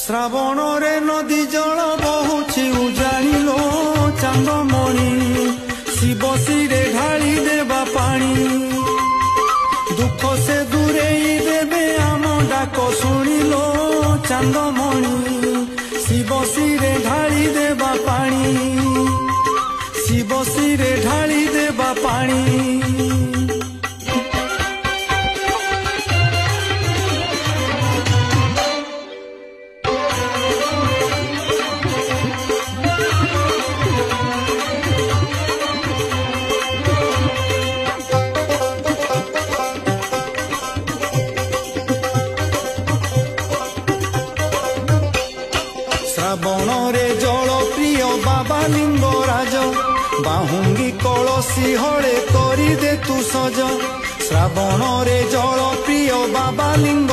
श्रावण रे नदी जल बहुछि उजाड़िलो चांदमणि शिव सिरे ढाली देवा पानी दुख से दूरेई देवे आम डाक शुणिलो चांदमणि शिव सिरे ढाली देवा पानी शिव सिरे ढाली देवा पानी श्रावण रे जल प्रिय बाबा लिंगराज बाहुंगी कलसी हले करी दे तू सज श्रावण रे जल प्रिय बाबा लिंग